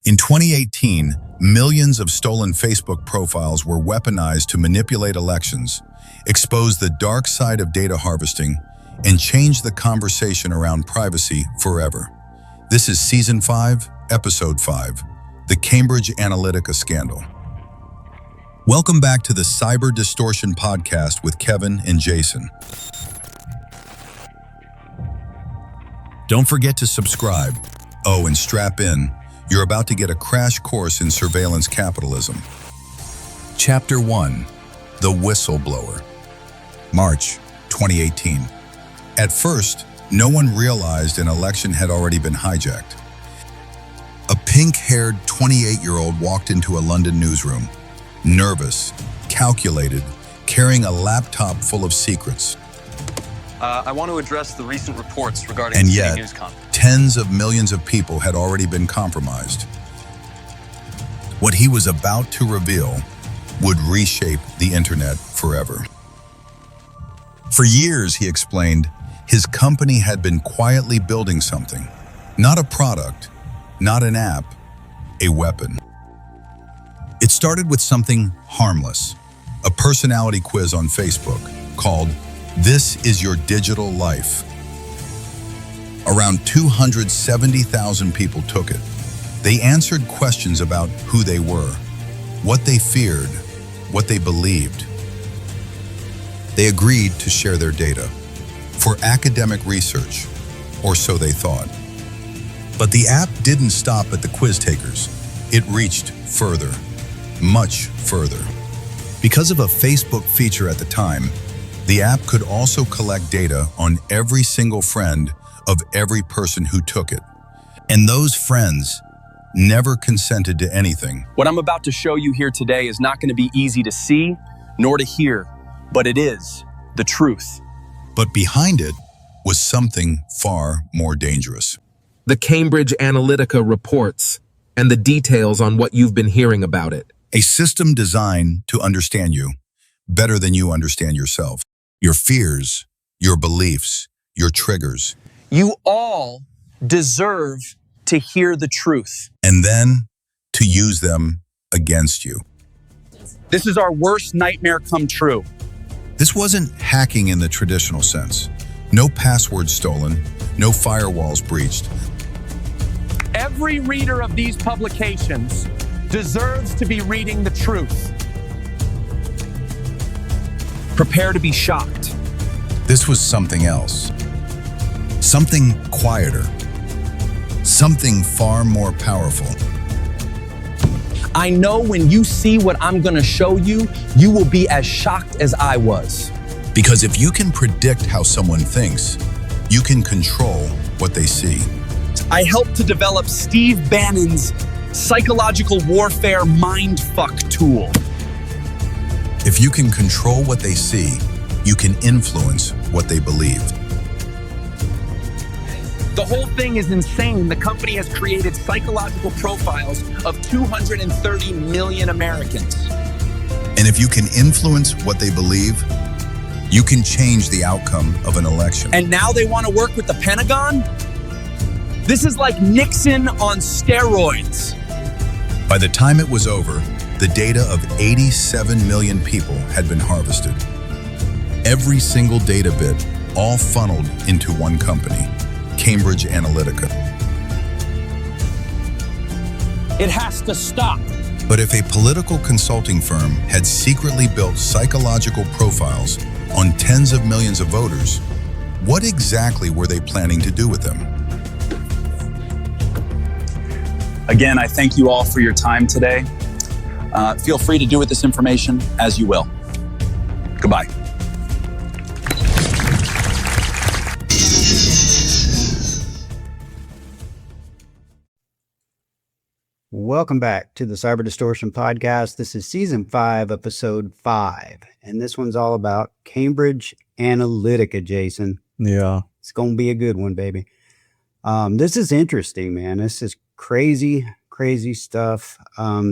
In 2018, millions of stolen Facebook profiles were weaponized to manipulate elections, expose the dark side of data harvesting, and change the conversation around privacy forever. This is Season 5, Episode 5, the Cambridge Analytica Scandal. Welcome back to the Cyber Distortion Podcast with Kevin and Jason. Don't forget to subscribe. Oh, and strap in. You're about to get a crash course in surveillance capitalism. Chapter 1, The Whistleblower. March 2018. At first, no one realized an election had already been hijacked. A pink-haired 28-year-old walked into a London newsroom, nervous, calculated, carrying a laptop full of secrets. I want to address the recent reports regarding And the yet, City News Con. Tens of millions of people had already been compromised. What he was about to reveal would reshape the internet forever. For years, he explained, his company had been quietly building something. Not a product, not an app, a weapon. It started with something harmless, a personality quiz on Facebook called "This is Your Digital Life." Around 270,000 people took it. They answered questions about who they were, what they feared, what they believed. They agreed to share their data for academic research, or so they thought. But the app didn't stop at the quiz takers. It reached further, much further. Because of a Facebook feature at the time, the app could also collect data on every single friend of every person who took it. And those friends never consented to anything. What I'm about to show you here today is not going to be easy to see nor to hear, but it is the truth. But behind it was something far more dangerous. The Cambridge Analytica reports and the details on what you've been hearing about it. A system designed to understand you better than you understand yourself. Your fears, your beliefs, your triggers. You all deserve to hear the truth. And then to use them against you. This is our worst nightmare come true. This wasn't hacking in the traditional sense. No passwords stolen, no firewalls breached. Every reader of these publications deserves to be reading the truth. Prepare to be shocked. This was something else. Something quieter. Something far more powerful. I know when you see what I'm going to show you, you will be as shocked as I was. Because if you can predict how someone thinks, you can control what they see. I helped to develop Steve Bannon's psychological warfare mindfuck tool. If you can control what they see, you can influence what they believe. The whole thing is insane. The company has created psychological profiles of 230 million Americans. And if you can influence what they believe, you can change the outcome of an election. And now they want to work with the Pentagon? This is like Nixon on steroids. By the time it was over, the data of 87 million people had been harvested. Every single data bit, all funneled into one company, Cambridge Analytica. It has to stop. But if a political consulting firm had secretly built psychological profiles on tens of millions of voters, what exactly were they planning to do with them? Again, I thank you all for your time today. Feel free to do with this information as you will. Goodbye. Welcome back to the Cyber Distortion Podcast. This is Season 5, Episode 5. And this one's all about Cambridge Analytica, Jason. Yeah. It's going to be a good one, baby. This is interesting, man. This is crazy stuff.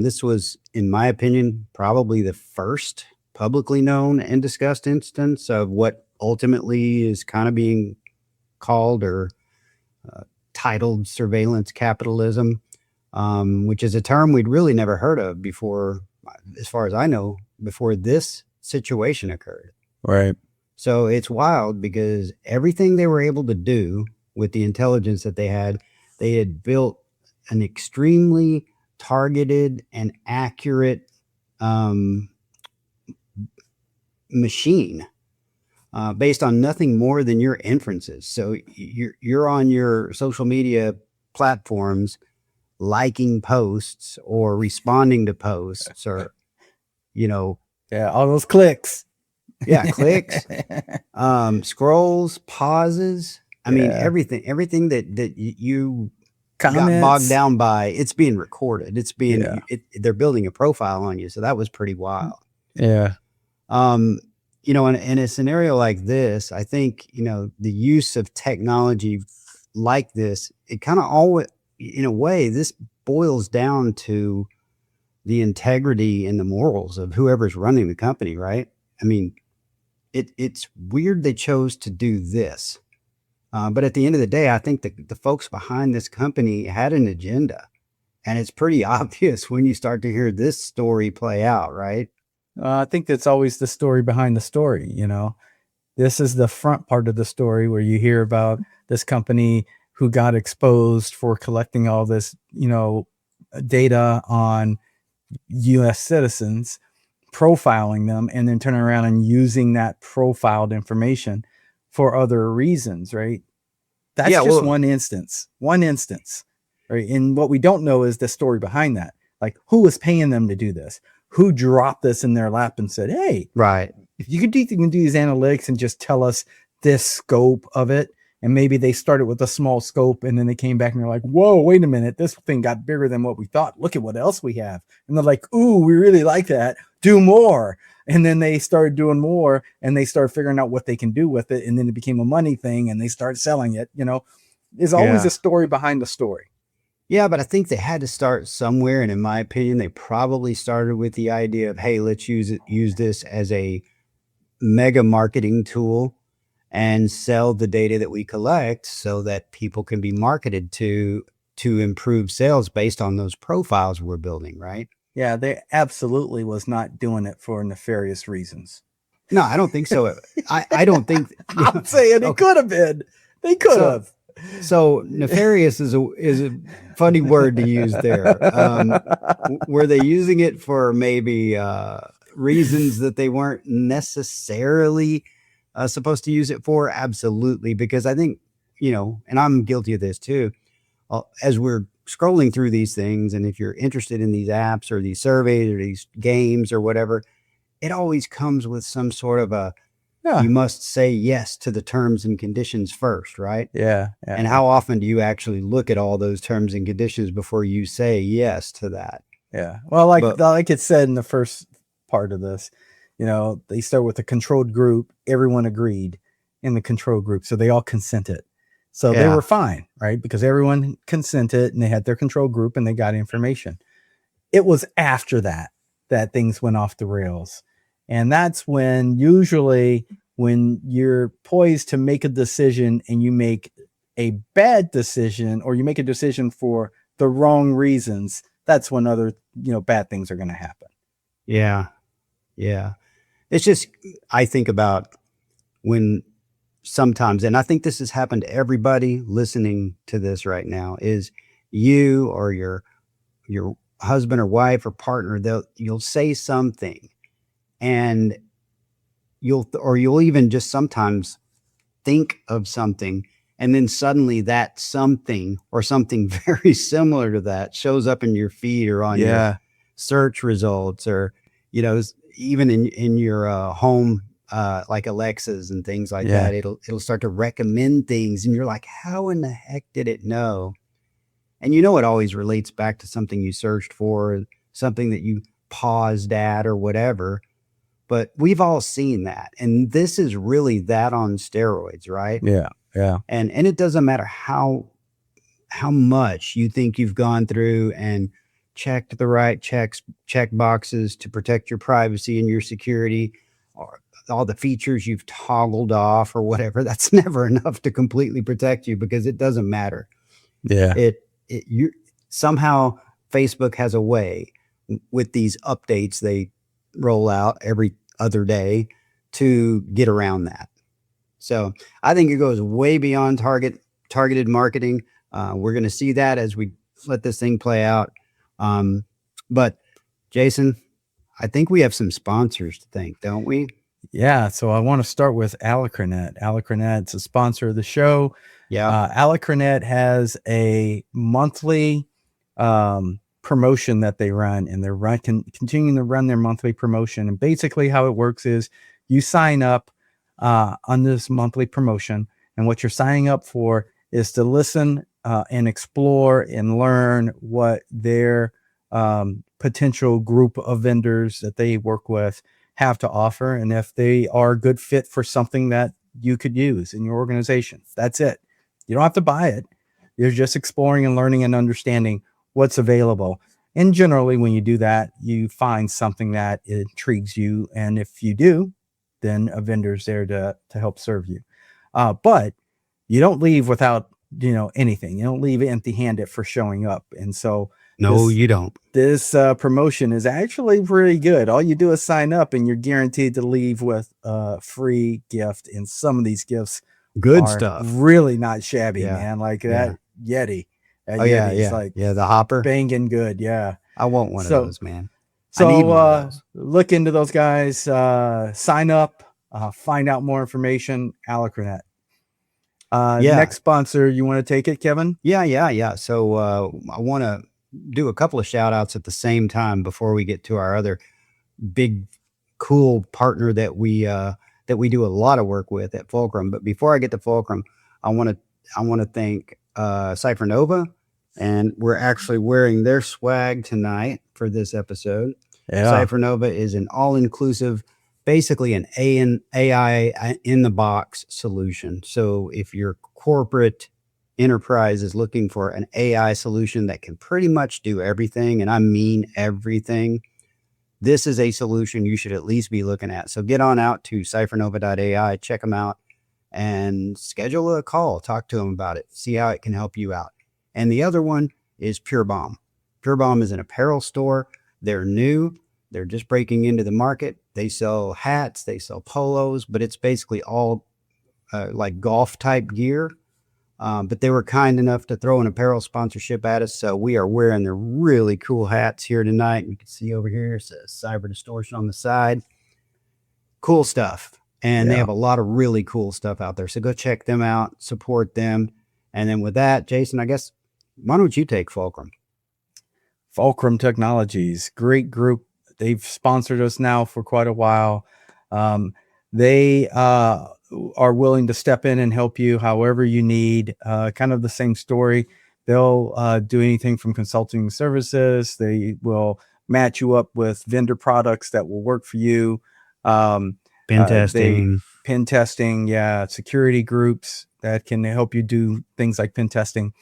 This was, in my opinion, probably the first publicly known and discussed instance of what ultimately is kind of being called or titled surveillance capitalism. which is a term we'd really never heard of before, as far as I know, before this situation occurred. Right. So it's wild because everything they were able to do with the intelligence that they had built an extremely targeted and accurate machine based on nothing more than your inferences. So you're on your social media platforms liking posts or responding to posts or, all those clicks. Yeah, clicks, scrolls, pauses. I mean, everything that you Comments. got bogged down by, it's being recorded. It's being, they're building a profile on you. So that was pretty wild. Yeah. In a scenario like this, I think, the use of technology like this, it kind of always, in a way, this boils down to the integrity and the morals of whoever's running the company, right? I mean, it's weird they chose to do this. But at the end of the day, I think the folks behind this company had an agenda. And it's pretty obvious when you start to hear this story play out, right? I think that's always the story behind the story. This is the front part of the story where you hear about this company who got exposed for collecting all this, data on U.S. citizens, profiling them, and then turning around and using that profiled information for other reasons, right? That's just one instance, right? And what we don't know is the story behind that. Like, who was paying them to do this? Who dropped this in their lap and said, hey, right, if you can do these analytics and just tell us this scope of it, and maybe they started with a small scope and then they came back and they're like, whoa, wait a minute, this thing got bigger than what we thought. Look at what else we have. And they're like, ooh, we really like that. Do more. And then they started doing more and they started figuring out what they can do with it. And then it became a money thing and they started selling it. There's always a story behind the story. Yeah, but I think they had to start somewhere. And in my opinion, they probably started with the idea of, hey, let's use this as a mega marketing tool and sell the data that we collect so that people can be marketed to improve sales based on those profiles we're building, right? Yeah, they absolutely was not doing it for nefarious reasons. No, I don't think so. I don't think. I'm saying it could have been. They could have. So nefarious is a funny word to use there. Were they using it for maybe reasons that they weren't necessarily supposed to use it for? Absolutely. Because I think, and I'm guilty of this too, as we're scrolling through these things, and if you're interested in these apps or these surveys or these games or whatever, it always comes with some sort of you must say yes to the terms and conditions first, right? Yeah. And how often do you actually look at all those terms and conditions before you say yes to that? Yeah. Well, like it said in the first part of this, they start with a controlled group. Everyone agreed in the control group. So they all consented. So they were fine, right? Because everyone consented and they had their control group and they got information. It was after that things went off the rails. And that's when usually when you're poised to make a decision and you make a bad decision or you make a decision for the wrong reasons, that's when other, bad things are going to happen. Yeah. Yeah. It's just, I think about when sometimes, and I think this has happened to everybody listening to this right now, is you or your husband or wife or partner, you'll say something and you'll even just sometimes think of something, and then suddenly that something or something very similar to that shows up in your feed or on your search results, or even in your home, like Alexas and things like that. It'll start to recommend things, and you're like, how in the heck did it know? And it always relates back to something you searched for, something that you paused at or whatever. But we've all seen that. And this is really that on steroids, right? Yeah. Yeah. And it doesn't matter how much you think you've gone through and checked the right check boxes to protect your privacy and your security, or all the features you've toggled off or whatever. That's never enough to completely protect you, because it doesn't matter. Yeah. You somehow Facebook has a way with these updates they roll out every other day to get around that. So I think it goes way beyond targeted marketing. We're going to see that as we let this thing play out. But Jason, I think we have some sponsors to thank, don't we? Yeah. So I want to start with Alicronet. Alicronet's a sponsor of the show. Yeah. Alicronet has a monthly promotion that they run, and they're continuing to run their monthly promotion. And basically how it works is you sign up on this monthly promotion, and what you're signing up for is to listen and explore and learn what their potential group of vendors that they work with have to offer, and if they are a good fit for something that you could use in your organization. That's it. You don't have to buy it. You're just exploring and learning and understanding what's available. And generally, when you do that, you find something that intrigues you. And if you do, then a vendor's there to help serve you. But you don't leave without, anything. You don't leave empty-handed for showing up. And so you don't. This promotion is actually pretty good. All you do is sign up, and you're guaranteed to leave with a free gift. And some of these gifts good stuff, really not shabby, man. Like that Yeti. That Yeti's like the hopper, banging good. Yeah, I want one of those, man. So look into those guys. Sign up. Find out more information. Alicronet. Next sponsor, you want to take it, Kevin? Yeah. So I want to do a couple of shout outs at the same time before we get to our other big, cool partner that we do a lot of work with at Fulcrum. But before I get to Fulcrum, I want to thank Cypher Nova, and we're actually wearing their swag tonight for this episode. Yeah. Cypher Nova is an all-inclusive, basically an AI in the box solution. So if your corporate enterprise is looking for an AI solution that can pretty much do everything, and I mean everything, this is a solution you should at least be looking at. So get on out to cyphernova.ai, check them out, and schedule a call. Talk to them about it. See how it can help you out. And the other one is Pure Bomb. Pure Bomb is an apparel store. They're new. They're just breaking into the market. They sell hats. They sell polos, but it's basically all like golf type gear. But they were kind enough to throw an apparel sponsorship at us. So we are wearing their really cool hats here tonight. You can see over here, it says Cyber Distortion on the side. Cool stuff. And they have a lot of really cool stuff out there. So go check them out, support them. And then with that, Jason, I guess, why don't you take Fulcrum? Fulcrum Technologies, great group. They've sponsored us now for quite a while. They are willing to step in and help you however you need. Kind of the same story. They'll do anything from consulting services. They will match you up with vendor products that will work for you. Pen testing, security groups that can help you do things like pen testing.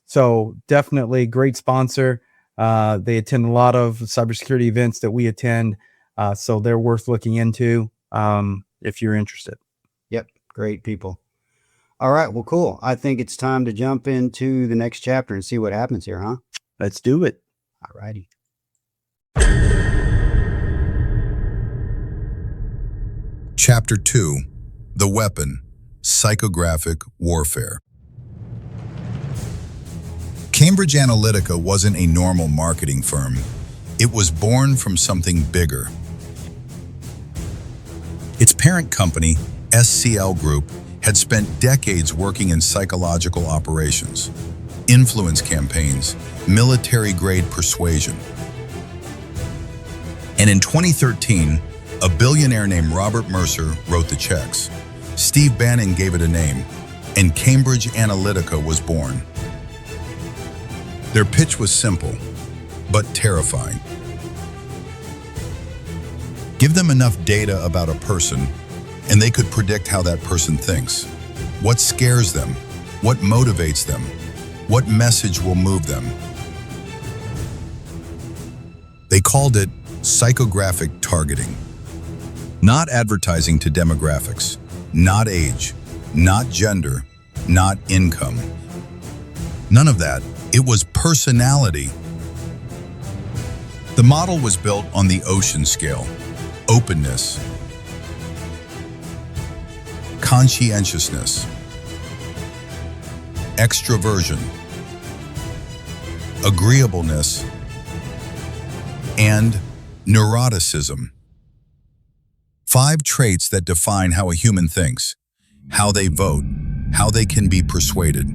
So definitely great sponsor. They attend a lot of cybersecurity events that we attend. So they're worth looking into if you're interested. Yep. Great people. All right. Well, cool. I think it's time to jump into the next chapter and see what happens here, huh? Let's do it. All righty. Chapter 2, The Weapon, Psychographic Warfare. Cambridge Analytica wasn't a normal marketing firm. It was born from something bigger. Its parent company, SCL Group, had spent decades working in psychological operations, influence campaigns, military-grade persuasion. And in 2013, a billionaire named Robert Mercer wrote the checks. Steve Bannon gave it a name, and Cambridge Analytica was born. Their pitch was simple, but terrifying. Give them enough data about a person, and they could predict how that person thinks, what scares them, what motivates them, what message will move them. They called it psychographic targeting. Not advertising to demographics, not age, not gender, not income. None of that. It was personality The model was built on the ocean scale: openness, conscientiousness, extroversion, agreeableness, and neuroticism. 5 traits that define how a human thinks, how they vote, how they can be persuaded.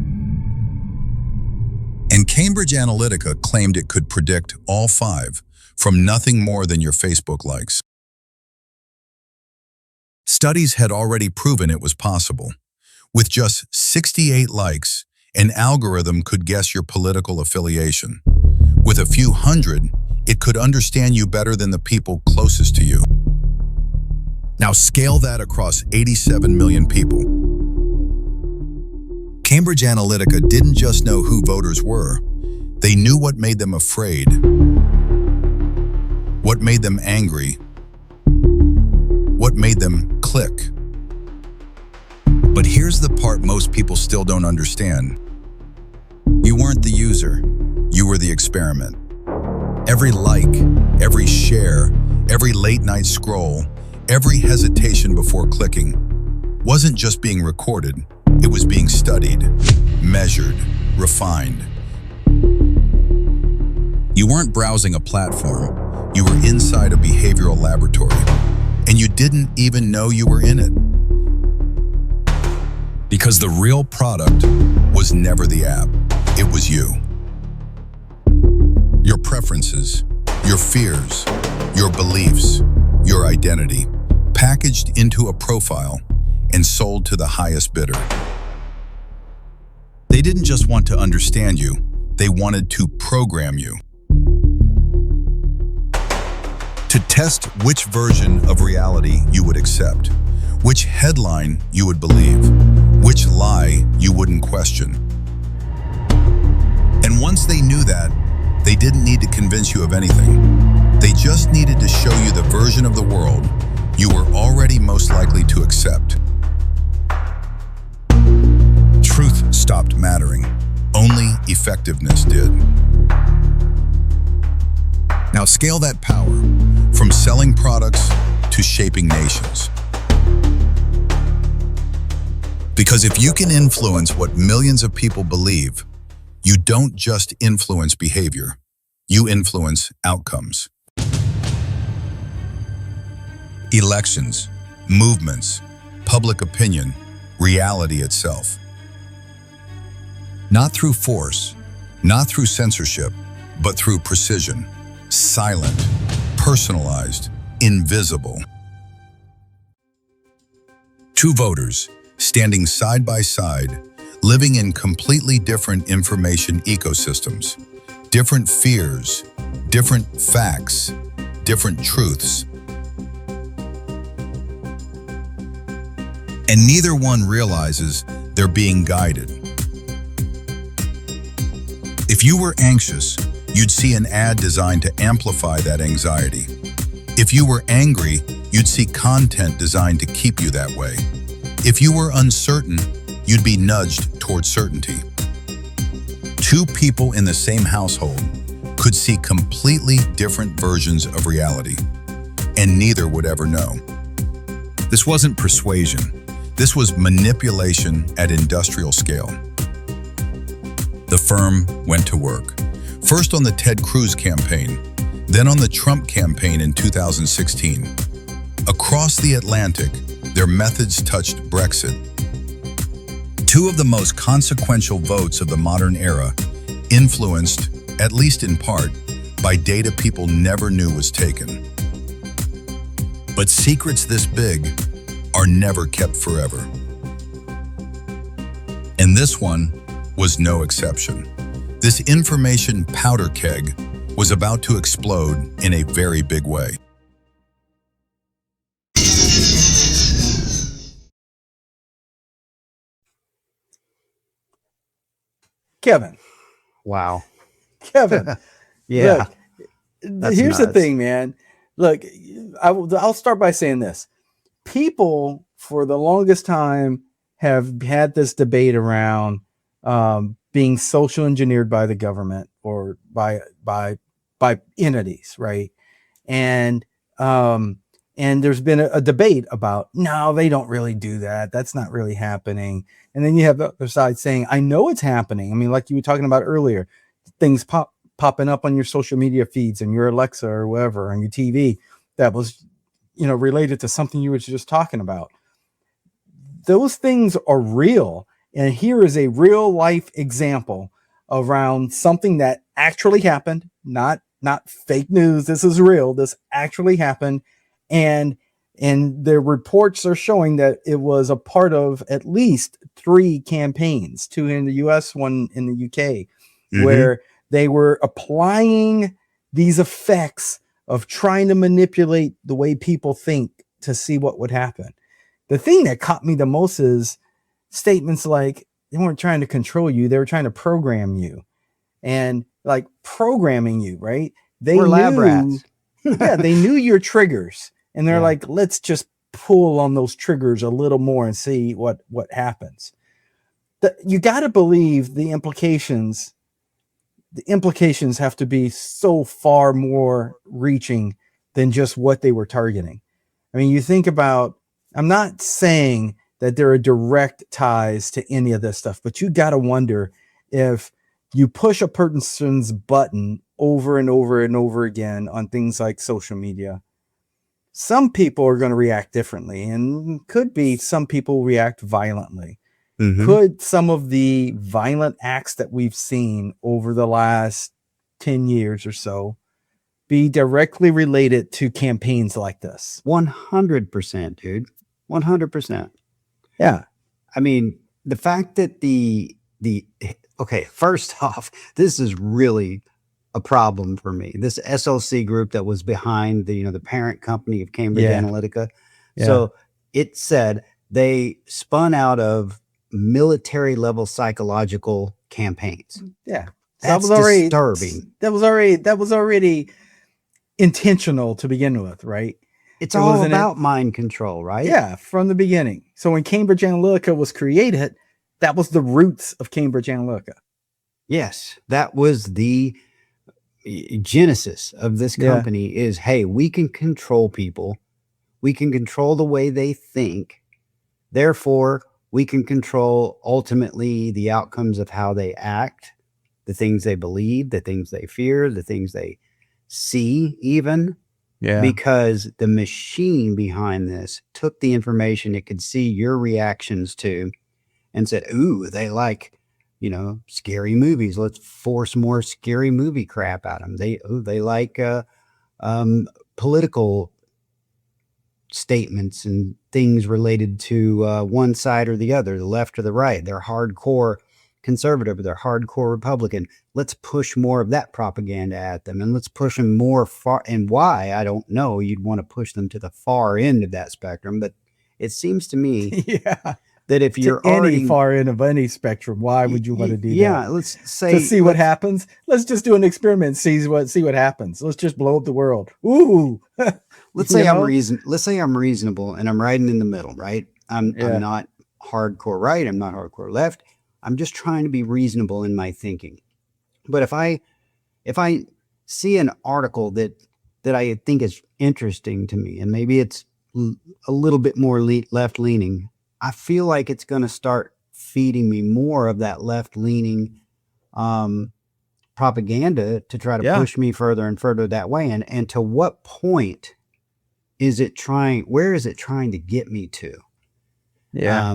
And Cambridge Analytica claimed it could predict all 5 from nothing more than your Facebook likes. Studies had already proven it was possible. With just 68 likes, an algorithm could guess your political affiliation. With a few hundred, it could understand you better than the people closest to you. Now scale that across 87 million people. Cambridge Analytica didn't just know who voters were. They knew what made them afraid, what made them angry, what made them click. But here's the part most people still don't understand. You weren't the user, you were the experiment. Every like, every share, every late night scroll, every hesitation before clicking wasn't just being recorded, it was being studied, measured, refined. You weren't browsing a platform, you were inside a behavioral laboratory, and you didn't even know you were in it. Because the real product was never the app, it was you. Your preferences, your fears, your beliefs, your identity, packaged into a profile and sold to the highest bidder. They didn't just want to understand you, they wanted to program you. To test which version of reality you would accept, which headline you would believe, which lie you wouldn't question. And once they knew that, they didn't need to convince you of anything. They just needed to show you the version of the world you were already most likely to accept. Truth stopped mattering. Only effectiveness did. Now scale that power from selling products to shaping nations. Because if you can influence what millions of people believe, you don't just influence behavior, you influence outcomes. Elections, movements, public opinion, reality itself. Not through force, not through censorship, but through precision, silent, personalized, invisible. 2 voters standing side by side, living in completely different information ecosystems, different fears, different facts, different truths. And neither one realizes they're being guided. If you were anxious, you'd see an ad designed to amplify that anxiety. If you were angry, you'd see content designed to keep you that way. If you were uncertain, you'd be nudged toward certainty. 2 people in the same household could see completely different versions of reality, and neither would ever know. This wasn't persuasion. This was manipulation at industrial scale. The firm went to work, first on the Ted Cruz campaign, then on the Trump campaign in 2016. Across the Atlantic, their methods touched Brexit. 2 of the most consequential votes of the modern era, influenced, at least in part, by data people never knew was taken. But secrets this big are never kept forever. And this one was no exception. This information powder keg was about to explode in a very big way. Kevin. Wow. Kevin. Yeah. Look, here's the thing, man. Look, I'll start by saying this. People for the longest time have had this debate around being social engineered by the government or by by entities, right? And there's been a debate about, no, they don't really do that. That's not really happening. And then you have the other side saying, I know it's happening. I mean, like you were talking about earlier, things popping up on your social media feeds and your Alexa or whatever on your TV that was, related to something you were just talking about. Those things are real. And here is a real life example around something that actually happened, not fake news. This is real. This actually happened. And the reports are showing that it was a part of at least 3 campaigns, 2 in the US, 1 in the UK, where they were applying these effects of trying to manipulate the way people think to see what would happen. The thing that caught me the most is statements like they weren't trying to control you. They were trying to program you, and like programming you, right? They We're knew, lab rats. yeah, they knew your triggers, and they're like, let's just pull on those triggers a little more and see what happens. You got to believe the implications. The implications have to be so far more reaching than just what they were targeting. I mean, you think about, I'm not saying that there are direct ties to any of this stuff, but you got to wonder if you push a person's button over and over and over again on things like social media, some people are going to react differently, and could be some people react violently. Could some of the violent acts that we've seen over the last 10 years or so be directly related to campaigns like this? 100%, dude. 100%. Yeah. I mean, the fact that okay, first off, this is really a problem for me. This SLC group that was behind the parent company of Cambridge Analytica. Yeah. So it said they spun out of military level psychological campaigns. Yeah. That's disturbing. That was already intentional to begin with, right? It's all about mind control, right? Yeah, from the beginning. So when Cambridge Analytica was created, that was the roots of Cambridge Analytica. Yes, that was the genesis of this company is, hey, we can control people. We can control the way they think. Therefore, we can control ultimately the outcomes of how they act, the things they believe, the things they fear, the things they see even. Yeah. Because the machine behind this took the information it could see your reactions to and said, ooh, they like, scary movies. Let's force more scary movie crap at them. They like political statements and things related to one side or the other, the left or the right. They're hardcore conservative or they're hardcore Republican. Let's push more of that propaganda at them, and let's push them more far. And why? I don't know. You'd want to push them to the far end of that spectrum, but it seems to me that if you're any far end of any spectrum, why would you want to do that? Yeah, let's say to see what happens. Let's just do an experiment, see what happens. Let's just blow up the world. Ooh. Let's say I'm reasonable and I'm riding in the middle, right? I'm not hardcore right. I'm not hardcore left. I'm just trying to be reasonable in my thinking. But if I see an article that I think is interesting to me, and maybe it's a little bit more left leaning, I feel like it's going to start feeding me more of that left leaning propaganda to try to push me further and further that way. And to what point where is it trying to get me to? Yeah.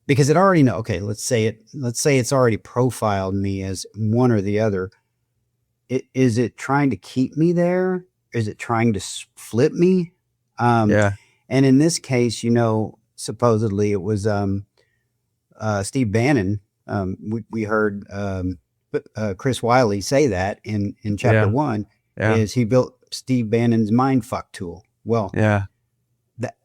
Because it already okay, let's say it's already profiled me as one or the other. Is it trying to keep me there? Is it trying to flip me? And in this case, supposedly it was Steve Bannon. We heard Chris Wiley say that in chapter 1 is he built Steve Bannon's mindfuck tool. Well,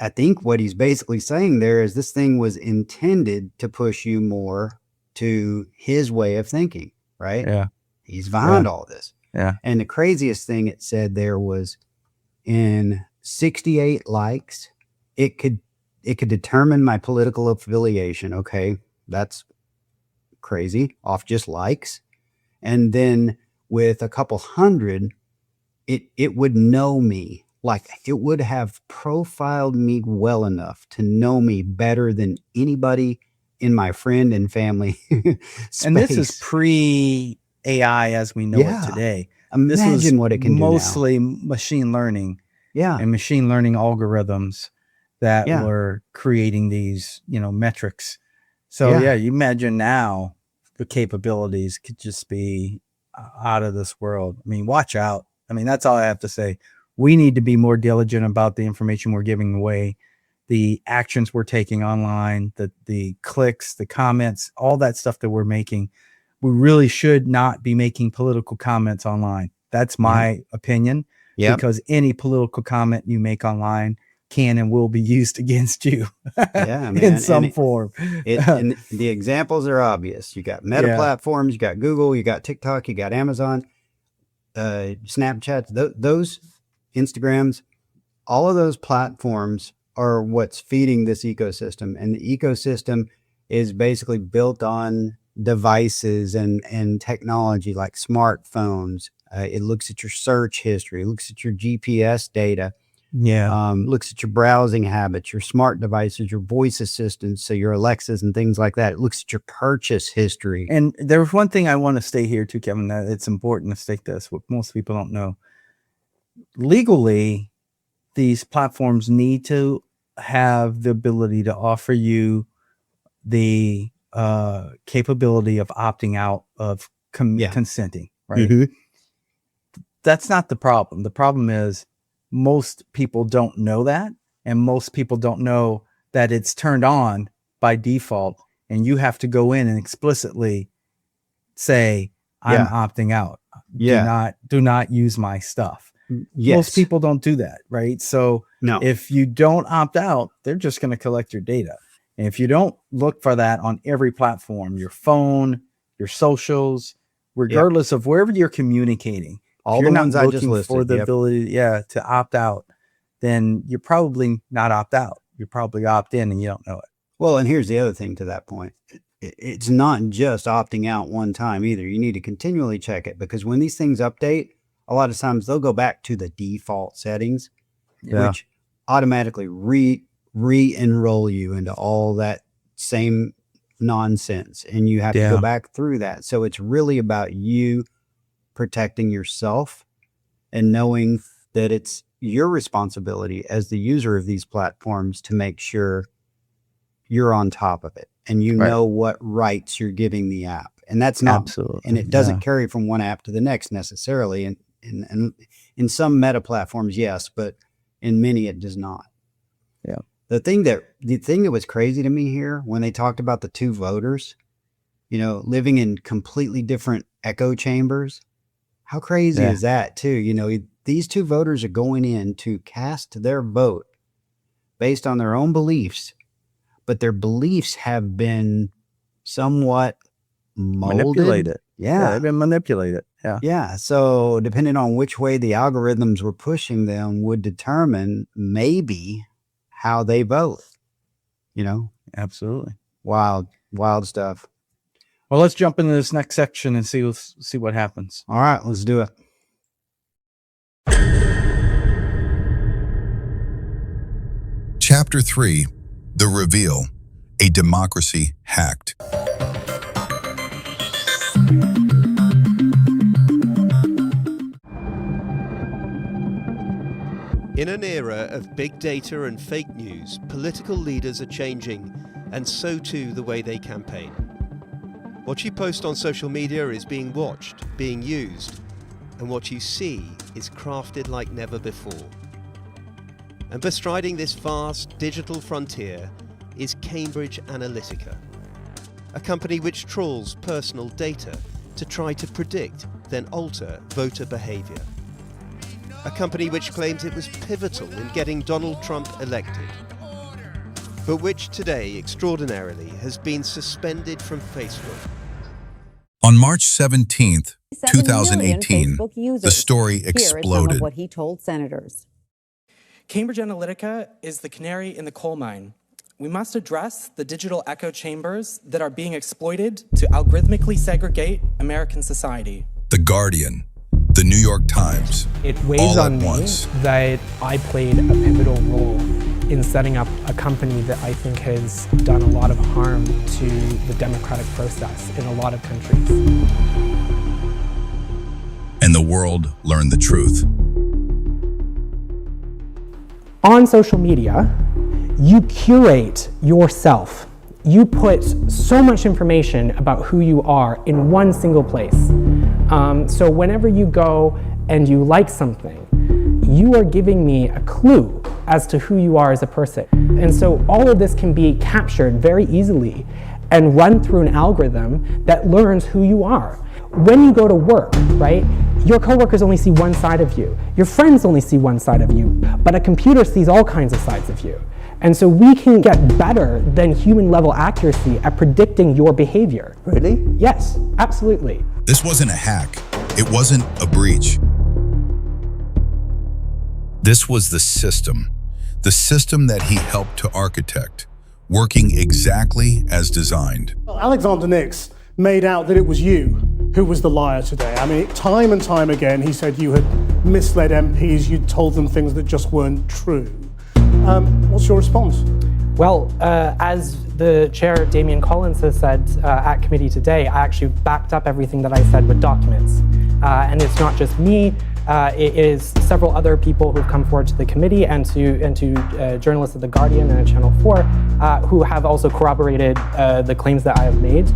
I think what he's basically saying there is this thing was intended to push you more to his way of thinking, right? Yeah. He's behind all this. Yeah. And the craziest thing it said there was in 68 likes, it could determine my political affiliation. Okay. That's crazy, off just likes. And then with a couple hundred, it would know me. Like it would have profiled me well enough to know me better than anybody in my friend and family space. And this is pre-AI as we know it today. Imagine what it can do now. Mostly machine learning. Yeah. And machine learning algorithms that were creating these, metrics. So you imagine now the capabilities could just be out of this world. I mean, watch out. I mean, that's all I have to say. We need to be more diligent about the information we're giving away, the actions we're taking online, the clicks, the comments, all that stuff that we're making. We really should not be making political comments online. That's my opinion. Yeah. Because any political comment you make online can and will be used against you in some form. And the examples are obvious. You got Meta platforms, you got Google, you got TikTok, you got Amazon, Snapchat, those Instagrams, all of those platforms are what's feeding this ecosystem. And the ecosystem is basically built on devices and technology like smartphones. It looks at your search history, it looks at your GPS data. Looks at your browsing habits, your smart devices, your voice assistants, so your Alexas and things like that. It looks at your purchase history. And there's one thing I want to state here too, Kevin, that it's important to state this, what most people don't know. Legally, these platforms need to have the ability to offer you the capability of opting out of consenting, right? Mm-hmm. That's not the problem. The problem is most people don't know that, and most people don't know that it's turned on by default, and you have to go in and explicitly say, I'm opting out. Do not use my stuff. Yes. Most people don't do that, right? So if you don't opt out, they're just going to collect your data. And if you don't look for that on every platform, your phone, your socials, regardless of wherever you're communicating, all the ones I just listed, for the ability, to opt out, then you're probably not opt out. You probably opt in and you don't know it. Well, and here's the other thing to that point. It's not just opting out one time either. You need to continually check it, because when these things update, a lot of times they'll go back to the default settings, which automatically re-enroll you into all that same nonsense. And you have to go back through that. So it's really about you protecting yourself and knowing that it's your responsibility as the user of these platforms to make sure you're on top of it and you know what rights you're giving the app. And that's not absolutely, and it doesn't carry from one app to the next necessarily. And in some meta platforms, yes, but in many it does not. Yeah. The thing that was crazy to me here when they talked about the two voters, living in completely different echo chambers. How crazy is that too? These two voters are going in to cast their vote based on their own beliefs, but their beliefs have been somewhat manipulated. Yeah, they've been manipulated. Yeah. So depending on which way the algorithms were pushing them would determine maybe how they vote. Absolutely. Wild stuff. Well, let's jump into this next section and see what happens. All right, let's do it. Chapter 3, The Reveal, a Democracy Hacked. In an era of big data and fake news, political leaders are changing, and so too the way they campaign. What you post on social media is being watched, being used, and what you see is crafted like never before. And bestriding this vast digital frontier is Cambridge Analytica, a company which trawls personal data to try to predict, then alter voter behavior. A company which claims it was pivotal in getting Donald Trump elected, but which today, extraordinarily, has been suspended from Facebook. On March 17th, 2018, the story exploded. What he told senators. Cambridge Analytica is the canary in the coal mine. We must address the digital echo chambers that are being exploited to algorithmically segregate American society. The Guardian, The New York Times, It weighs all on at me once. that I played a pivotal role in setting up a company that I think has done a lot of harm to the democratic process in a lot of countries. And the world learned the truth. On social media, you curate yourself. You put so much information about who you are in one single place. So whenever you go and you like something, you are giving me a clue as to who you are as a person. And so all of this can be captured very easily and run through an algorithm that learns who you are. When you go to work, right, your coworkers only see one side of you. Your friends only see one side of you, but a computer sees all kinds of sides of you. And so we can get better than human level accuracy at predicting your behavior. Really? Yes, absolutely. This wasn't a hack. It wasn't a breach. This was the system that he helped to architect, working exactly as designed. Well, Alexander Nix made out that it was you who was the liar today. I mean, time and time again, he said you had misled MPs, you'd told them things that just weren't true. What's your response? Well, as the chair, Damian Collins, has said at committee today, I actually backed up everything that I said with documents. And it's not just me, it is several other people who've come forward to the committee and to journalists at The Guardian and Channel 4 who have also corroborated the claims that I have made.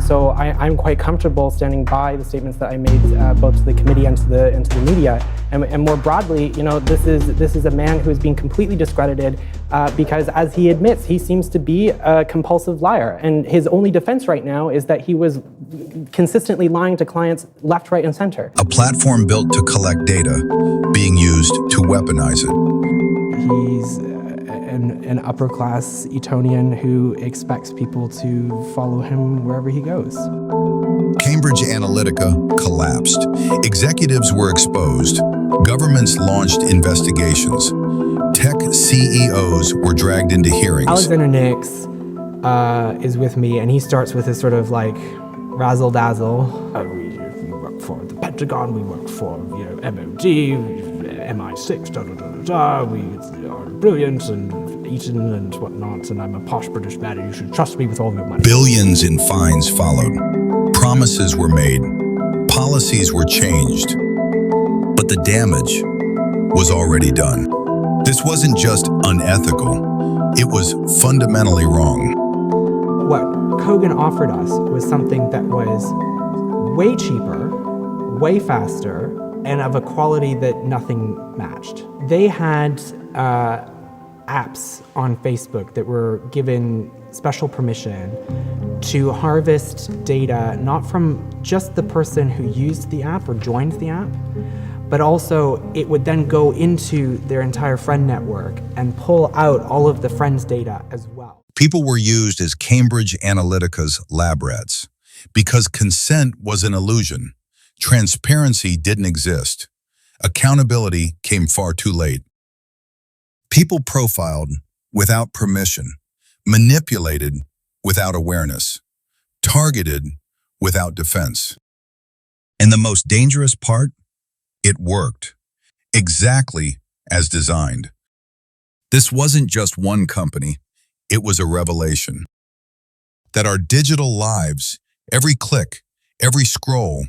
So I'm quite comfortable standing by the statements that I made both to the committee and to the media. And more broadly, you know, this is a man who is being completely discredited because, as he admits, he seems to be a compulsive liar. And his only defense right now is that he was consistently lying to clients left, right, and center. A platform built to collect data, being used to weaponize it. He's an upper-class Etonian who expects people to follow him wherever he goes. Cambridge Analytica collapsed. Executives were exposed. Governments launched investigations. Tech CEOs were dragged into hearings. Alexander Nix is with me, and he starts with his sort of like razzle-dazzle. We work for the Pentagon, we work for MOD, MI6, we are brilliant and Eton and whatnot, and I'm a posh British man, and you should trust me with all your money. Billions in fines followed. Promises were made. Policies were changed. But the damage was already done. This wasn't just unethical. It was fundamentally wrong. What Kogan offered us was something that was way cheaper, way faster, and of a quality that nothing matched. They had apps on Facebook that were given special permission to harvest data, not from just the person who used the app or joined the app, but also it would then go into their entire friend network and pull out all of the friends' data as well. People were used as Cambridge Analytica's lab rats because consent was an illusion. Transparency didn't exist. Accountability came far too late. People profiled without permission, manipulated without awareness, targeted without defense. And the most dangerous part? It worked, exactly as designed. This wasn't just one company, it was a revelation. That our digital lives, every click, every scroll,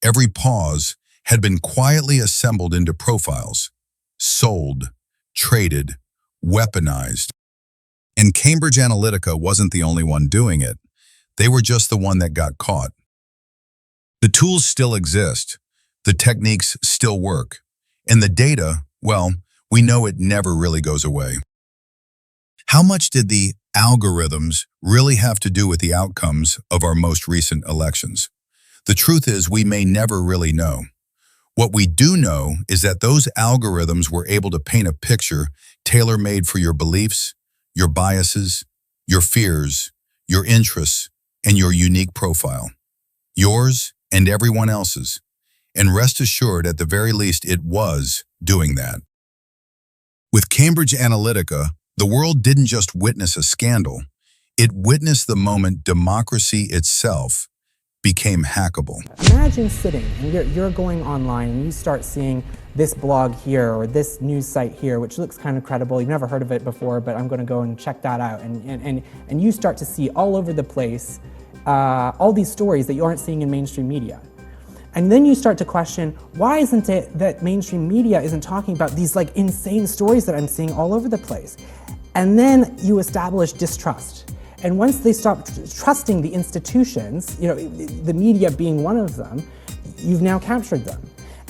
every pause, had been quietly assembled into profiles, sold, traded, weaponized. And Cambridge Analytica wasn't the only one doing it. They were just the one that got caught. The tools still exist. The techniques still work. And the data, well, we know it never really goes away. How much did the algorithms really have to do with the outcomes of our most recent elections? The truth is, we may never really know. What we do know is that those algorithms were able to paint a picture tailor-made for your beliefs, your biases, your fears, your interests, and your unique profile. Yours and everyone else's. And rest assured, at the very least, it was doing that. With Cambridge Analytica, the world didn't just witness a scandal. It witnessed the moment democracy itself became hackable. Imagine sitting and you're going online and you start seeing this blog here or this news site here, which looks kind of credible. You've never heard of it before, but I'm going to go and check that out. And you start to see all over the place all these stories that you aren't seeing in mainstream media. And then you start to question, why isn't it that mainstream media isn't talking about these like insane stories that I'm seeing all over the place? And then you establish distrust. And once they stop trusting the institutions, you know, the media being one of them, you've now captured them.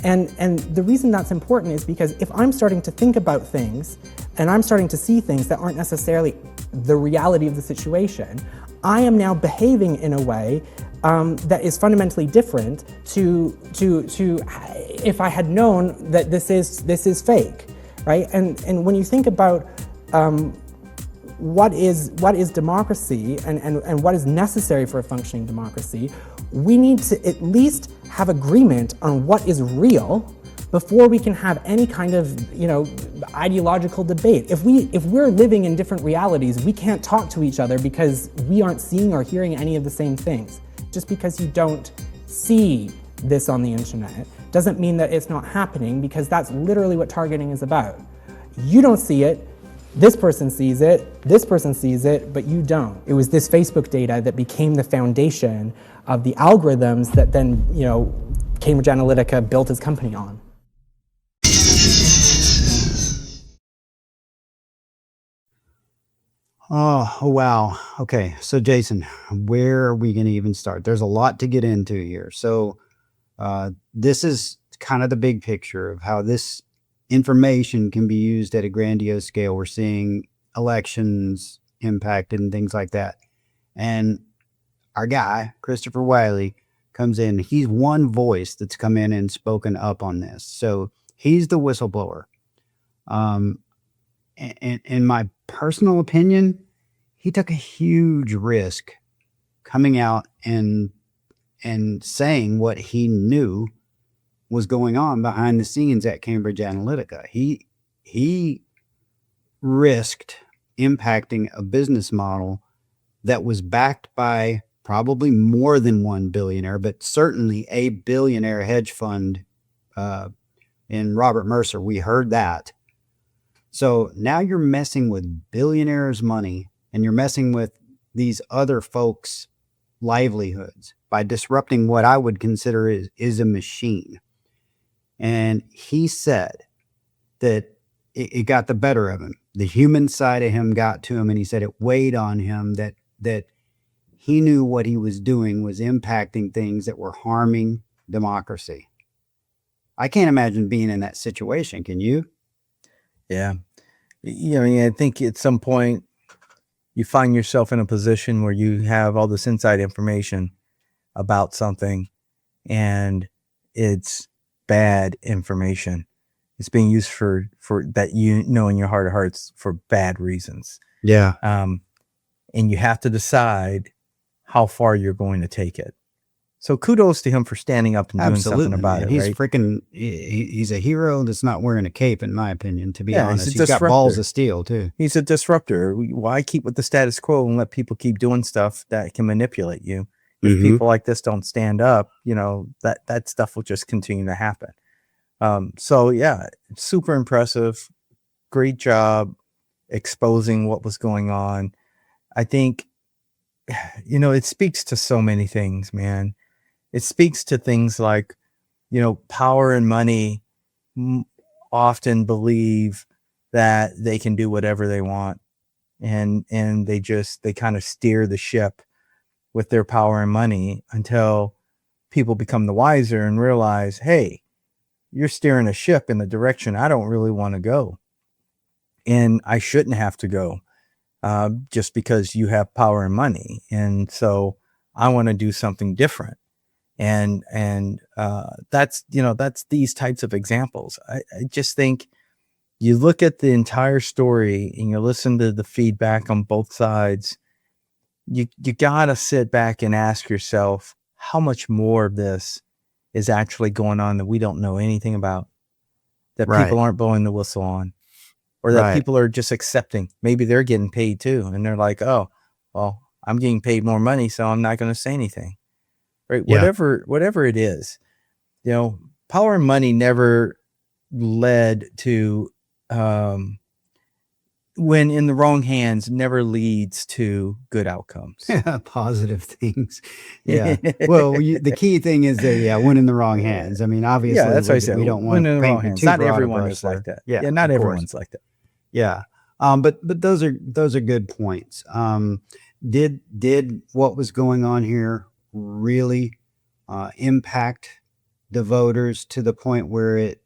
And the reason that's important is because if I'm starting to think about things and I'm starting to see things that aren't necessarily the reality of the situation, I am now behaving in a way that is fundamentally different to if I had known that this is fake, right? And when you think about what is democracy and what is necessary for a functioning democracy, we need to at least have agreement on what is real before we can have any kind of, you know, ideological debate. If we're living in different realities, we can't talk to each other because we aren't seeing or hearing any of the same things. Just because you don't see this on the internet doesn't mean that it's not happening, because that's literally what targeting is about. You don't see it, this person sees it, this person sees it, but you don't. It was this Facebook data that became the foundation of the algorithms that then, you know, Cambridge Analytica built its company on. Oh, wow. Okay. So Jason, where are we going to even start? There's a lot to get into here. So this is kind of the big picture of how this information can be used at a grandiose scale. We're seeing elections impacted and things like that. And our guy, Christopher Wiley, comes in. He's one voice that's come in and spoken up on this. So he's the whistleblower. In my personal opinion, he took a huge risk coming out and saying what he knew was going on behind the scenes at Cambridge Analytica. He risked impacting a business model that was backed by probably more than one billionaire, but certainly a billionaire hedge fund in Robert Mercer. We heard that. So now you're messing with billionaires' money, and you're messing with these other folks' livelihoods by disrupting what I would consider is a machine. And he said that it got the better of him. The human side of him got to him, and he said it weighed on him that he knew what he was doing was impacting things that were harming democracy. I can't imagine being in that situation. Can you? Yeah. You know, I think at some point you find yourself in a position where you have all this inside information about something, and it's bad information. It's being used for that, you know, in your heart of hearts, for bad reasons. Yeah. And you have to decide how far you're going to take it. So kudos to him for standing up and doing something about it. He's right? freaking, he's a hero that's not wearing a cape, in my opinion, to be honest. He's He's got balls of steel too. He's a disruptor. Why keep with the status quo and let people keep doing stuff that can manipulate you? If people like this don't stand up, you know, that stuff will just continue to happen. So yeah, super impressive. Great job exposing what was going on. I think, you know, it speaks to so many things, man. It speaks to things like, you know, power and money often believe that they can do whatever they want, and they kind of steer the ship with their power and money until people become the wiser and realize, hey, you're steering a ship in the direction I don't really want to go, and I shouldn't have to go just because you have power and money. And so I want to do something different. And that's, you know, that's these types of examples. I just think you look at the entire story and you listen to the feedback on both sides. You gotta sit back and ask yourself, how much more of this is actually going on that we don't know anything about, that people aren't blowing the whistle on, or that people are just accepting. Maybe they're getting paid too, and they're like, oh, well, I'm getting paid more money, so I'm not going to say anything. right? Yeah. Whatever it is, power and money never led to, when in the wrong hands, never leads to good outcomes. Positive things. Yeah. Well, the key thing is that, when in the wrong hands. I mean, obviously, that's what I said. we don't When want in to the wrong paint hands. too Not broad a everyone brush is like there. that. Yeah, not of everyone's course. like that. Yeah. But those are good points. Did what was going on here really impact the voters to the point where it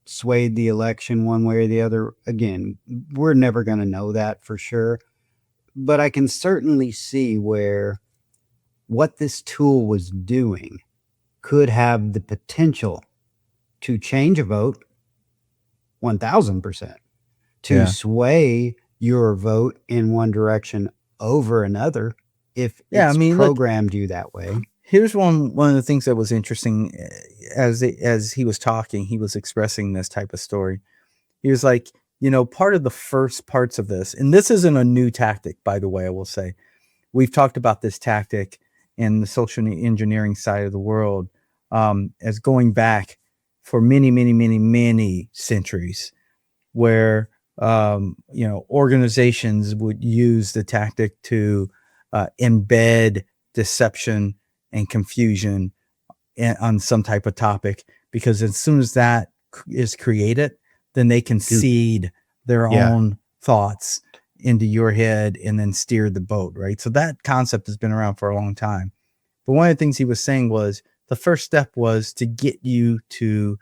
swayed the election one way or the other? Again, we're never going to know that for sure, but I can certainly see where what this tool was doing could have the potential to change a vote 1000%, to sway your vote in one direction over another if it's programmed you that way. Here's one of the things that was interesting. As he was talking, he was expressing this type of story. He was like, part of the first parts of this, and this isn't a new tactic, by the way, I will say, we've talked about this tactic in the social engineering side of the world as going back for many, many, many, many centuries, where organizations would use the tactic to embed deception and confusion on some type of topic, because as soon as that is created, then they can seed their own thoughts into your head and then steer the boat, right? So that concept has been around for a long time. But one of the things he was saying was the first step was to get you to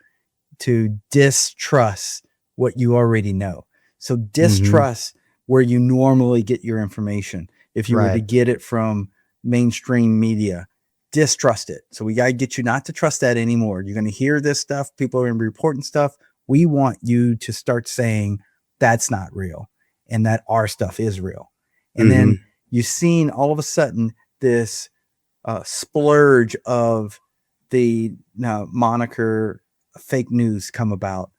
distrust what you already know. So distrust where you normally get your information. If you were to get it from mainstream media, distrust it. So we got to get you not to trust that anymore. You're going to hear this stuff. People are going to be reporting stuff. We want you to start saying that's not real and that our stuff is real. And then you've seen all of a sudden this splurge of the moniker fake news come about.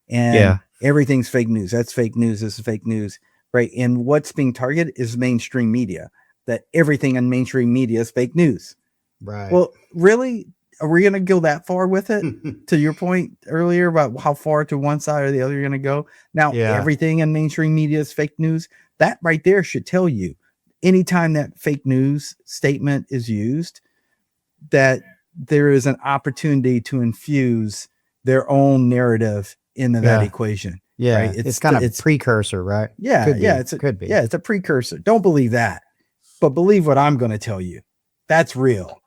And everything's fake news. That's fake news. This is fake news. Right. And what's being targeted is mainstream media, that everything in mainstream media is fake news. Right. Well, really, are we going to go that far with it? To your point earlier about how far to one side or the other you're going to go. Now, everything in mainstream media is fake news. That right there should tell you anytime that fake news statement is used, that there is an opportunity to infuse their own narrative into that equation. Yeah. Right? It's kind of precursor, right? Yeah. Could be. Could be. Yeah. It's a precursor. Don't believe that, but believe what I'm going to tell you. That's real.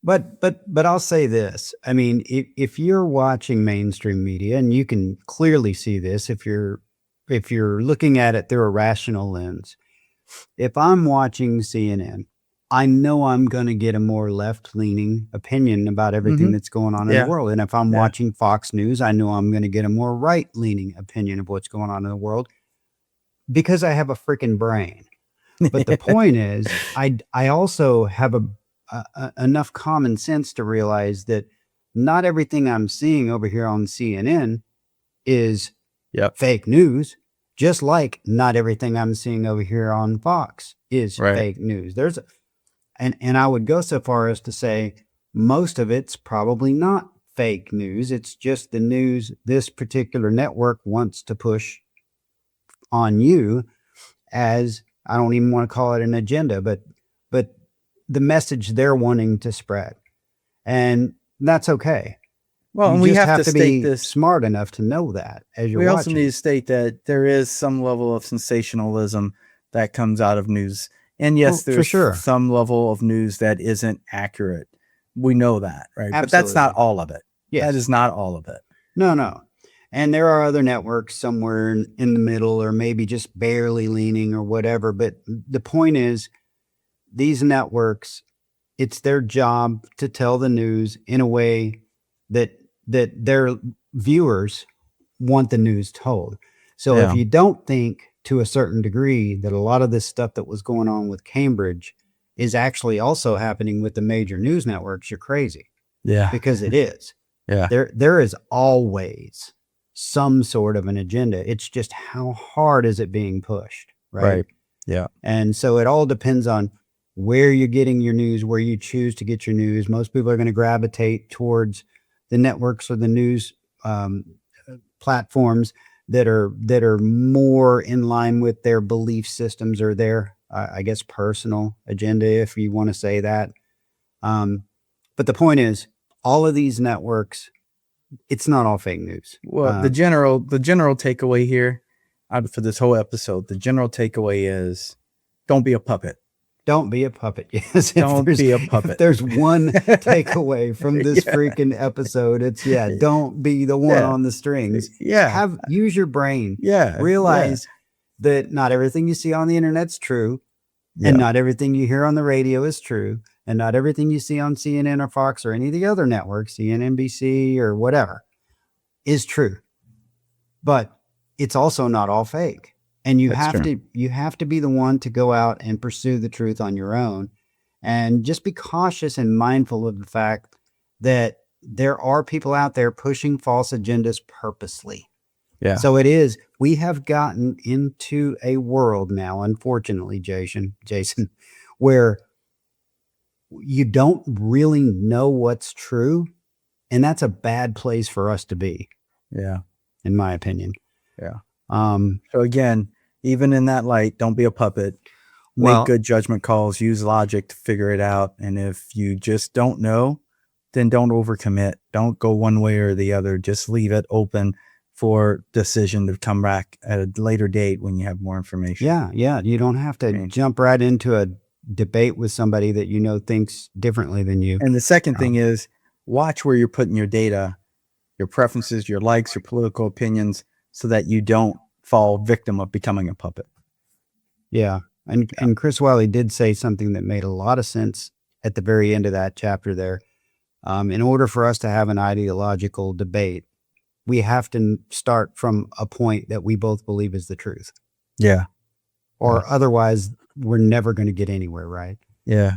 But I'll say this. I mean, if you're watching mainstream media, and you can clearly see this if you're looking at it through a rational lens, if I'm watching CNN, I know I'm going to get a more left-leaning opinion about everything that's going on in the world. And if I'm watching Fox News, I know I'm going to get a more right-leaning opinion of what's going on in the world, because I have a freaking brain. But the point is, I also have enough common sense to realize that not everything I'm seeing over here on CNN is fake news, just like not everything I'm seeing over here on Fox is fake news. And I would go so far as to say most of it's probably not fake news. It's just the news this particular network wants to push on you as, I don't even want to call it an agenda, but the message they're wanting to spread. And that's okay. Well, you and we just have to be state this. Smart enough to know that as you're We watching. also need to state that there is some level of sensationalism that comes out of news. And yes, there's some level of news that isn't accurate. We know that, right? Absolutely. But that's not all of it. Yes. That is not all of it. No. And there are other networks somewhere in the middle, or maybe just barely leaning or whatever. But the point is, these networks, it's their job to tell the news in a way that their viewers want the news told. So if you don't think to a certain degree that a lot of this stuff that was going on with Cambridge is actually also happening with the major news networks, you're crazy. Yeah. Because it is. Yeah. There is always some sort of an agenda. It's just how hard is it being pushed, right? Yeah. And so it all depends on where you're getting your news, where you choose to get your news. Most people are going to gravitate towards the networks or the news platforms that are more in line with their belief systems or their, I guess, personal agenda, if you want to say that. But the point is, all of these networks, it's not all fake news. Well, the general takeaway here for this whole episode, the general takeaway is, don't be a puppet. Don't be a puppet. Yes. Don't be a puppet. If there's one takeaway from this freaking episode, it's don't be the one on the strings. Yeah. Use your brain. Yeah. Realize that not everything you see on the internet's true, and not everything you hear on the radio is true, and not everything you see on CNN or Fox or any of the other networks, NBC or whatever, is true. But it's also not all fake. And you have to be the one to go out and pursue the truth on your own, and just be cautious and mindful of the fact that there are people out there pushing false agendas purposely. Yeah. So we have gotten into a world now, unfortunately, Jason, where you don't really know what's true. And that's a bad place for us to be. Yeah. In my opinion. Yeah. So again, even in that light, don't be a puppet. Make good judgment calls, use logic to figure it out. And if you just don't know, then don't overcommit. Don't go one way or the other. Just leave it open for decision to come back at a later date when you have more information. Yeah. You don't have to jump right into a debate with somebody that you know thinks differently than you. And the second thing is, watch where you're putting your data, your preferences, your likes, your political opinions, so that you don't fall victim of becoming a puppet. Yeah. And Chris Wiley did say something that made a lot of sense at the very end of that chapter there. In order for us to have an ideological debate, we have to start from a point that we both believe is the truth. Yeah. Or otherwise, we're never going to get anywhere, right? Yeah.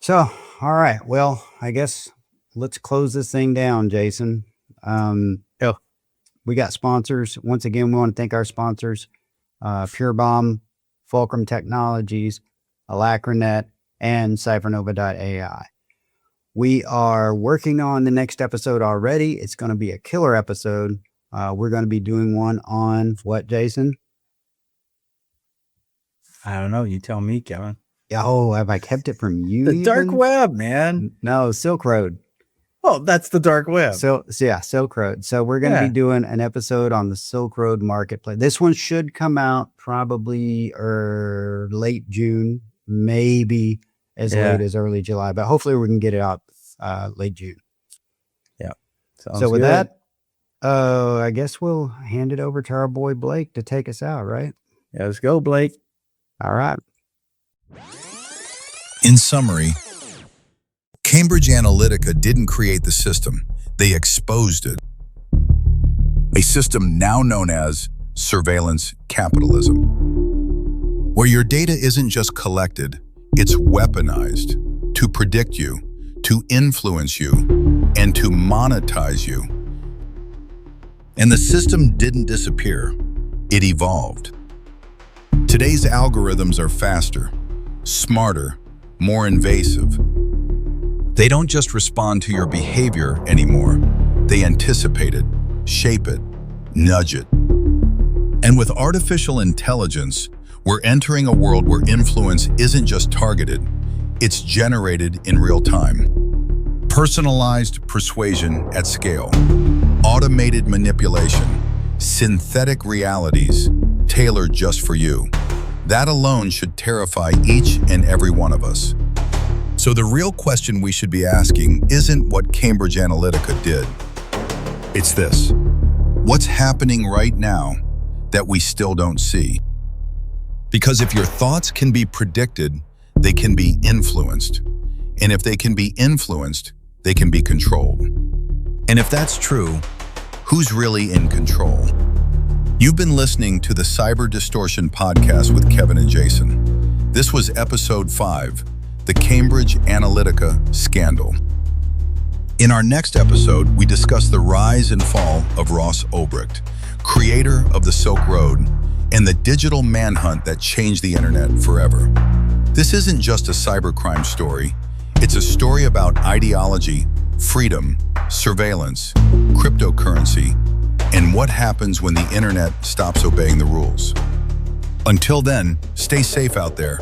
So, all right. Well, I guess let's close this thing down, Jason. We got sponsors. Once again, we want to thank our sponsors, Pure Bomb, Fulcrum Technologies, Alacronet, and CypherNova.ai. We are working on the next episode already. It's going to be a killer episode. We're going to be doing one on what, Jason? I don't know. You tell me, Kevin. Oh, have I kept it from you? The dark web, man. No, Silk Road. Oh, that's the dark web. So Silk Road. So we're going to be doing an episode on the Silk Road marketplace. This one should come out probably late June, maybe as late as early July, but hopefully we can get it out late June. Yeah. So with that, I guess we'll hand it over to our boy Blake to take us out, right? Yeah, let's go, Blake. All right. In summary, Cambridge Analytica didn't create the system, they exposed it. A system now known as surveillance capitalism, where your data isn't just collected, it's weaponized to predict you, to influence you, and to monetize you. And the system didn't disappear, it evolved. Today's algorithms are faster, smarter, more invasive. They don't just respond to your behavior anymore. They anticipate it, shape it, nudge it. And with artificial intelligence, we're entering a world where influence isn't just targeted, it's generated in real time. Personalized persuasion at scale, automated manipulation, synthetic realities tailored just for you. That alone should terrify each and every one of us. So the real question we should be asking isn't what Cambridge Analytica did. It's this: what's happening right now that we still don't see? Because if your thoughts can be predicted, they can be influenced. And if they can be influenced, they can be controlled. And if that's true, who's really in control? You've been listening to the Cyber Distortion Podcast with Kevin and Jason. This was episode 5, the Cambridge Analytica scandal. In our next episode, we discuss the rise and fall of Ross Ulbricht, creator of the Silk Road, and the digital manhunt that changed the internet forever. This isn't just a cybercrime story. It's a story about ideology, freedom, surveillance, cryptocurrency, and what happens when the internet stops obeying the rules. Until then, stay safe out there.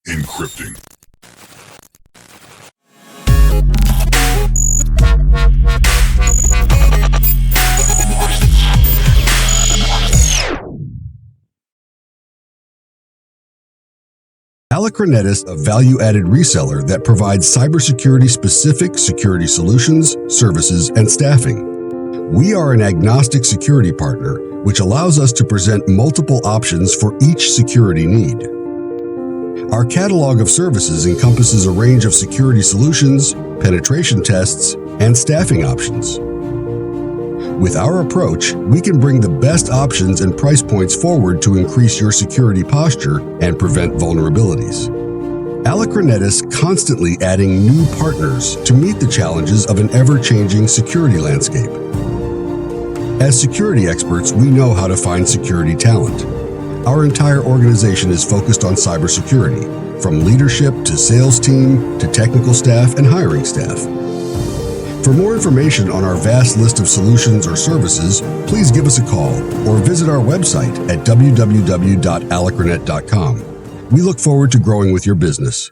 Encrypting. Alacronetis, a value-added reseller that provides cybersecurity-specific security solutions, services, and staffing. We are an agnostic security partner, which allows us to present multiple options for each security need. Our catalog of services encompasses a range of security solutions, penetration tests, and staffing options. With our approach, we can bring the best options and price points forward to increase your security posture and prevent vulnerabilities. Alacronetis constantly adding new partners to meet the challenges of an ever-changing security landscape. As security experts, we know how to find security talent. Our entire organization is focused on cybersecurity, from leadership to sales team to technical staff and hiring staff. For more information on our vast list of solutions or services, please give us a call or visit our website at www.alacronet.com. We look forward to growing with your business.